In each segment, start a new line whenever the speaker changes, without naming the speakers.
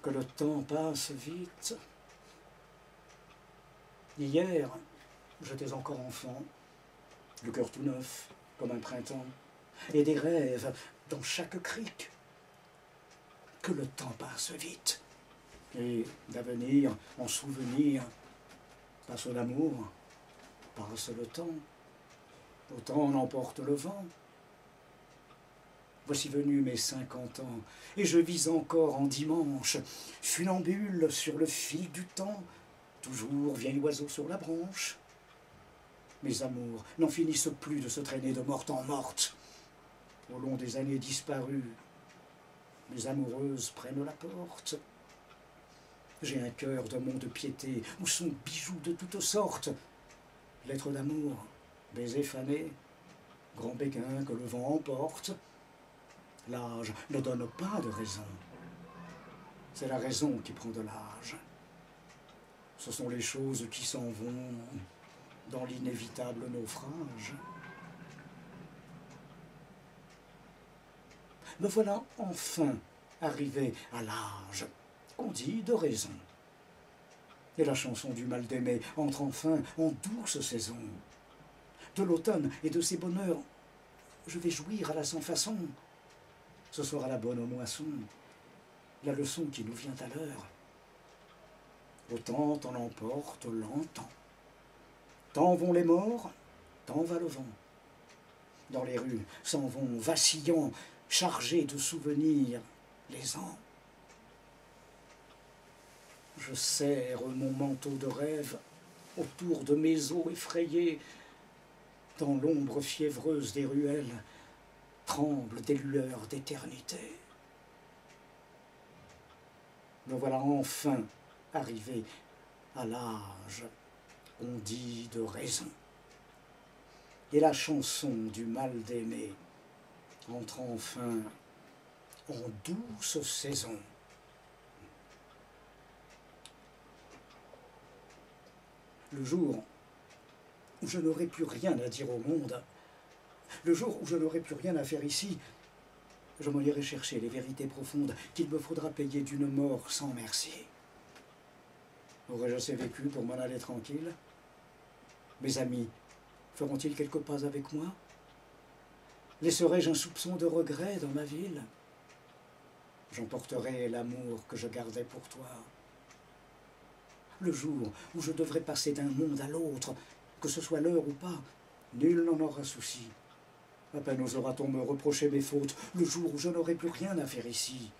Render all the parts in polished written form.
que le temps passe vite. Hier, j'étais encore enfant, le cœur tout neuf, comme un printemps, et des rêves dans chaque crique. Que le temps passe vite, et d'avenir en souvenir, passe l'amour, passe le temps, autant en emporte le vent. Voici venus mes 50 ans, et je vis encore en dimanche, funambule sur le fil du temps, toujours vient l'oiseau sur la branche. Mes amours n'en finissent plus de se traîner de morte en morte. Au long des années disparues, mes amoureuses prennent la porte. J'ai un cœur de mont-de-piété où sont bijoux de toutes sortes. Lettres d'amour, baisers fanés, grands béguins que le vent emporte. L'âge ne donne pas de raison. C'est la raison qui prend de l'âge. Ce sont les choses qui s'en vont dans l'inévitable naufrage. Me voilà enfin arrivé à l'âge qu'on dit de raison. Et la chanson du mal d'aimer entre enfin en douce saison. De l'automne et de ses bonheurs, je vais jouir à la sans-façon. Ce sera la bonne moisson, la leçon qui nous vient à l'heure. Autant on emporte longtemps. Tant vont les morts, tant va le vent. Dans les rues s'en vont vacillant, chargés de souvenirs, les ans. Je serre mon manteau de rêve autour de mes os effrayés. Dans l'ombre fiévreuse des ruelles tremblent des lueurs d'éternité. Me voilà enfin arrivé à l'âge qu'on dit de raison. Et la chanson du mal d'aimer entre enfin en douce saison. Le jour où je n'aurai plus rien à dire au monde, le jour où je n'aurai plus rien à faire ici, je m'en irai chercher les vérités profondes qu'il me faudra payer d'une mort sans merci. Aurais-je assez vécu pour m'en aller tranquille? Mes amis feront-ils quelques pas avec moi? Laisserai-je un soupçon de regret dans ma ville? J'emporterai l'amour que je gardais pour toi. Le jour où je devrai passer d'un monde à l'autre, que ce soit l'heure ou pas, nul n'en aura souci. À peine osera-t-on me reprocher mes fautes, le jour où je n'aurai plus rien à faire ici.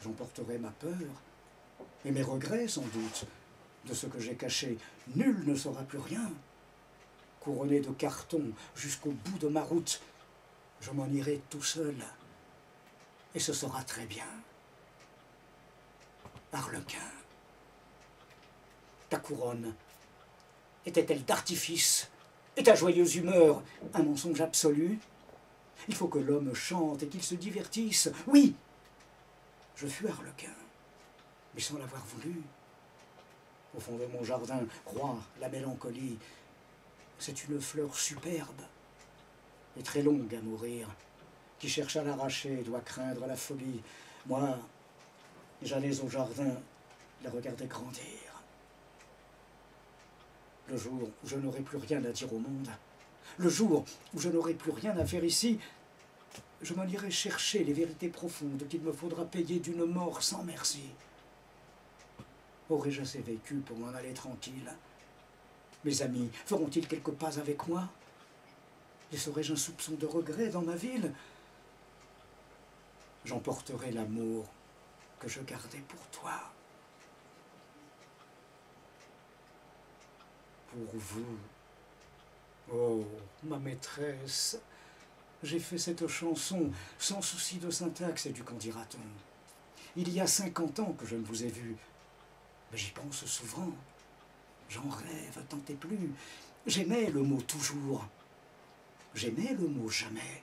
J'emporterai ma peur et mes regrets sans doute. De ce que j'ai caché, nul ne saura plus rien. Couronné de carton jusqu'au bout de ma route, je m'en irai tout seul. Et ce sera très bien. Arlequin, ta couronne était-elle d'artifice? Et ta joyeuse humeur un mensonge absolu? Il faut que l'homme chante et qu'il se divertisse. Oui, je fus Arlequin, mais sans l'avoir voulu. Au fond de mon jardin croît la mélancolie. C'est une fleur superbe et très longue à mourir. Qui cherche à l'arracher doit craindre la folie. Moi, j'allais au jardin la regarder grandir. Le jour où je n'aurai plus rien à dire au monde, le jour où je n'aurai plus rien à faire ici, je m'en irai chercher les vérités profondes qu'il me faudra payer d'une mort sans merci. Aurais-je assez vécu pour m'en aller tranquille? Mes amis feront-ils quelques pas avec moi? Laisserai-je un soupçon de regret dans ma ville? J'emporterai l'amour que je gardais pour toi. Pour vous. Oh, ma maîtresse, j'ai fait cette chanson sans souci de syntaxe et du qu'en dira-t-on. Il y a 50 ans que je ne vous ai vu, mais j'y pense souvent. J'en rêve tant et plus. J'aimais le mot toujours. J'aimais le mot jamais.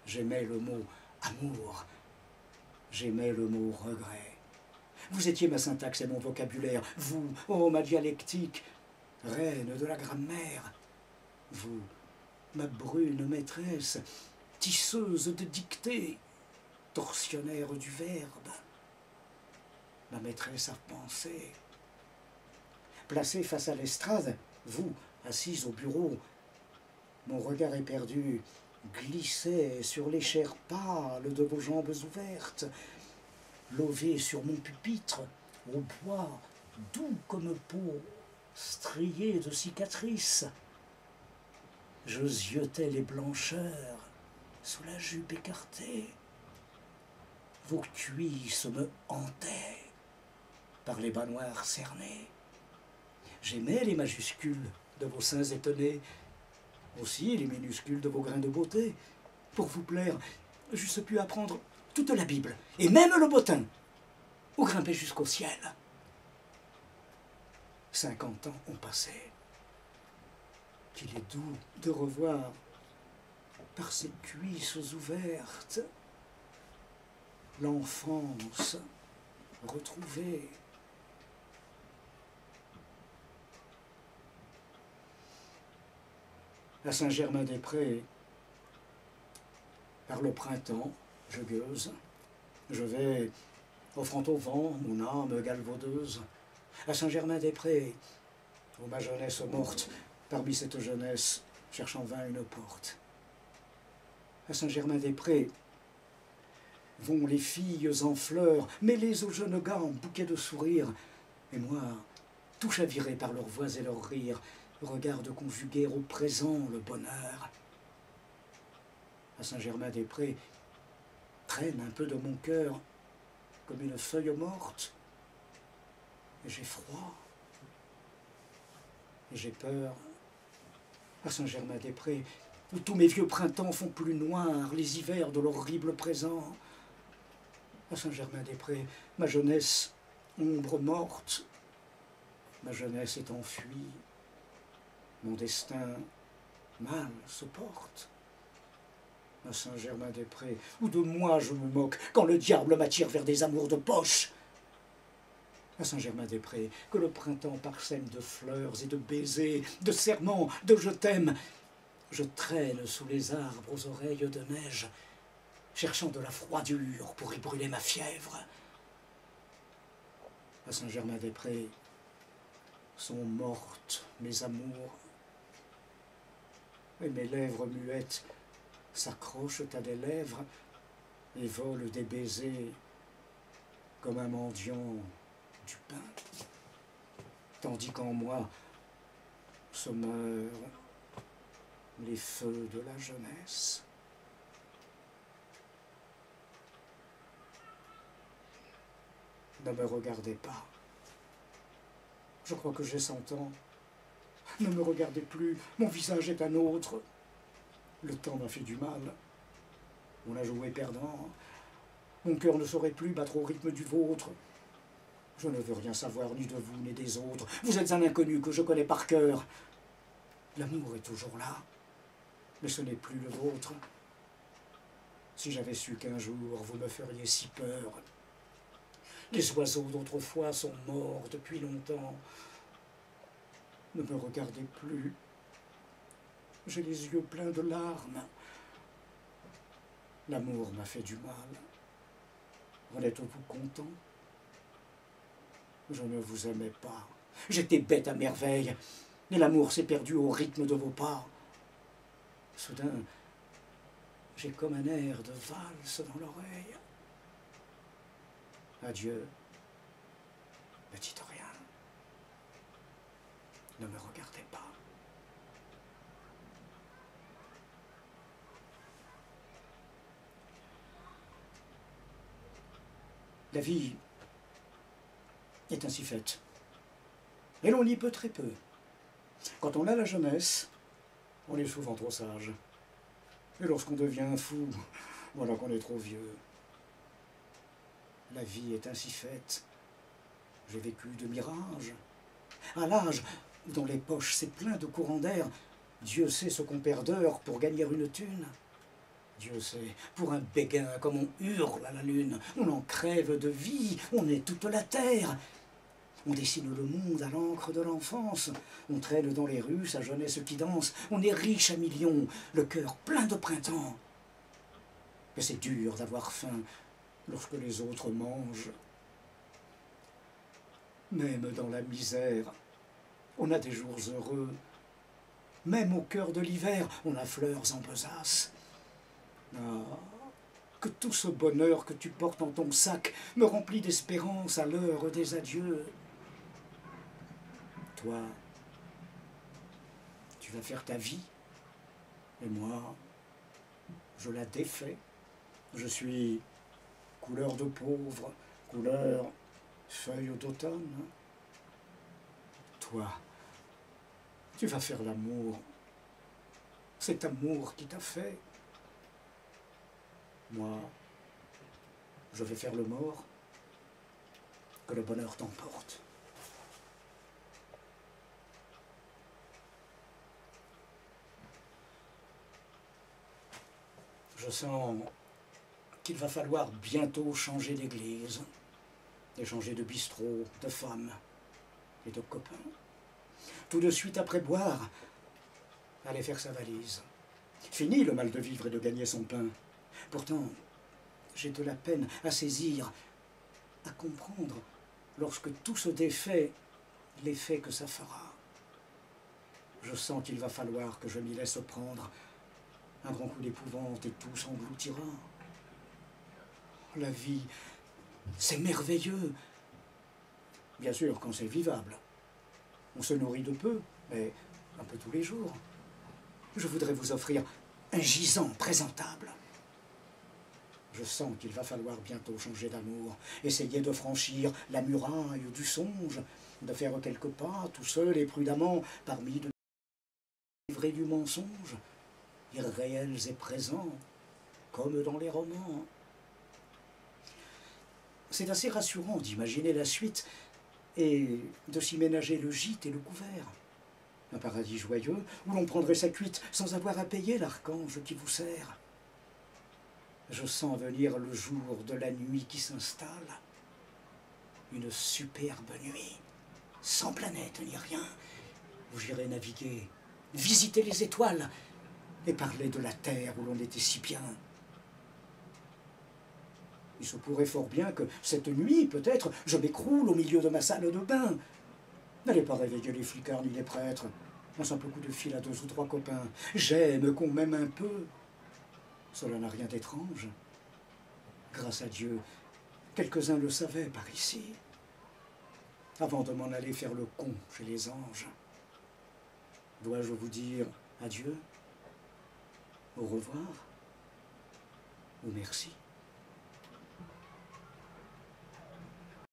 J'aimais le mot amour. J'aimais le mot regret. Vous étiez ma syntaxe et mon vocabulaire. Vous, oh ma dialectique, reine de la grammaire. Vous, ma brune maîtresse, tisseuse de dictées, tortionnaire du verbe. ma maîtresse a pensé. Placé face à l'estrade, vous, assise au bureau, mon regard éperdu glissait sur les chairs pâles de vos jambes ouvertes, lové sur mon pupitre, au bois doux comme peau, strié de cicatrices. Je ziotais les blancheurs sous la jupe écartée. Vos cuisses me hantaient par les bas noirs cernés. J'aimais les majuscules de vos seins étonnés, aussi les minuscules de vos grains de beauté. Pour vous plaire, j'eusse pu apprendre toute la Bible, et même le bottin, ou grimper jusqu'au ciel. 50 ans ont passé. Qu'il est doux de revoir, par ces cuisses ouvertes, l'enfance retrouvée. À Saint-Germain-des-Prés, par le printemps, je gueuse, je vais, offrant au vent mon âme galvaudeuse. À Saint-Germain-des-Prés, où ma jeunesse morte, parmi cette jeunesse, cherche en vain une porte. À Saint-Germain-des-Prés, vont les filles en fleurs, mêlées aux jeunes gars en bouquets de sourires, et moi, tout chaviré par leurs voix et leurs rires, regarde conjuguer au présent le bonheur. À Saint-Germain-des-Prés, traîne un peu de mon cœur comme une feuille morte, et j'ai froid, et j'ai peur. À Saint-Germain-des-Prés, où tous mes vieux printemps font plus noirs les hivers de l'horrible présent. À Saint-Germain-des-Prés, ma jeunesse, ombre morte, ma jeunesse est enfuie, mon destin mal se porte. À Saint-Germain-des-Prés, où de moi je me moque, quand le diable m'attire vers des amours de poche. À Saint-Germain-des-Prés, que le printemps parsème de fleurs et de baisers, de serments, de je t'aime. Je traîne sous les arbres aux oreilles de neige, cherchant de la froidure pour y brûler ma fièvre. À Saint-Germain-des-Prés, sont mortes mes amours, et mes lèvres muettes s'accrochent à des lèvres et volent des baisers comme un mendiant du pain, tandis qu'en moi se meurent les feux de la jeunesse. Ne me regardez pas. Je crois que j'ai 100 ans. Ne me regardez plus, mon visage est un autre. Le temps m'a fait du mal. On a joué perdant. Mon cœur ne saurait plus battre au rythme du vôtre. Je ne veux rien savoir ni de vous ni des autres. Vous êtes un inconnu que je connais par cœur. L'amour est toujours là, mais ce n'est plus le vôtre. Si j'avais su qu'un jour vous me feriez si peur. Les oiseaux d'autrefois sont morts depuis longtemps. Ne me regardez plus. J'ai les yeux pleins de larmes. L'amour m'a fait du mal. En êtes-vous content? Je ne vous aimais pas. J'étais bête à merveille. Et l'amour s'est perdu au rythme de vos pas. Soudain, j'ai comme un air de valse dans l'oreille. Adieu, ne dites rien. Ne me regardez pas. La vie est ainsi faite. Et l'on y peut très peu. Quand on a la jeunesse, on est souvent trop sage. Et lorsqu'on devient fou, voilà qu'on est trop vieux. La vie est ainsi faite. J'ai vécu de mirages. À l'âge où dans les poches c'est plein de courants d'air, Dieu sait ce qu'on perd d'heures pour gagner une thune. Dieu sait, pour un béguin comme on hurle à la lune, on en crève de vie, on est toute la terre. On dessine le monde à l'encre de l'enfance, on traîne dans les rues sa jeunesse qui danse, on est riche à millions, le cœur plein de printemps. Mais c'est dur d'avoir faim lorsque les autres mangent. Même dans la misère, on a des jours heureux. Même au cœur de l'hiver, on a fleurs en besace. Ah, que tout ce bonheur que tu portes dans ton sac me remplit d'espérance à l'heure des adieux. Toi, tu vas faire ta vie, et moi, je la défais. Je suis couleur de pauvre, couleur feuille d'automne. Toi, tu vas faire l'amour. Cet amour qui t'a fait. Moi, je vais faire le mort. Que le bonheur t'emporte. Je sens qu'il va falloir bientôt changer d'église, et changer de bistrot, de femme et de copains. Tout de suite après boire, aller faire sa valise. Fini le mal de vivre et de gagner son pain. Pourtant, j'ai de la peine à saisir, à comprendre, lorsque tout se défait, l'effet que ça fera. Je sens qu'il va falloir que je m'y laisse prendre. Un grand coup d'épouvante et tout s'engloutira. La vie, c'est merveilleux. Bien sûr, quand c'est vivable. On se nourrit de peu, mais un peu tous les jours. Je voudrais vous offrir un gisant présentable. Je sens qu'il va falloir bientôt changer d'amour, essayer de franchir la muraille du songe, de faire quelques pas, tout seul et prudemment, parmi de livrés du mensonge, irréels et présents, comme dans les romans. C'est assez rassurant d'imaginer la suite et de s'y ménager le gîte et le couvert. Un paradis joyeux où l'on prendrait sa cuite sans avoir à payer l'archange qui vous sert. Je sens venir le jour de la nuit qui s'installe. Une superbe nuit, sans planète ni rien, où j'irai naviguer, visiter les étoiles et parler de la terre où l'on était si bien. Il se pourrait fort bien que cette nuit, peut-être, je m'écroule au milieu de ma salle de bain. N'allez pas réveiller les flicards ni les prêtres. Un simple coup de fil à 2 ou 3 copains. J'aime qu'on m'aime un peu. Cela n'a rien d'étrange. Grâce à Dieu, quelques-uns le savaient par ici. Avant de m'en aller faire le con chez les anges. Dois-je vous dire adieu, au revoir ou merci ?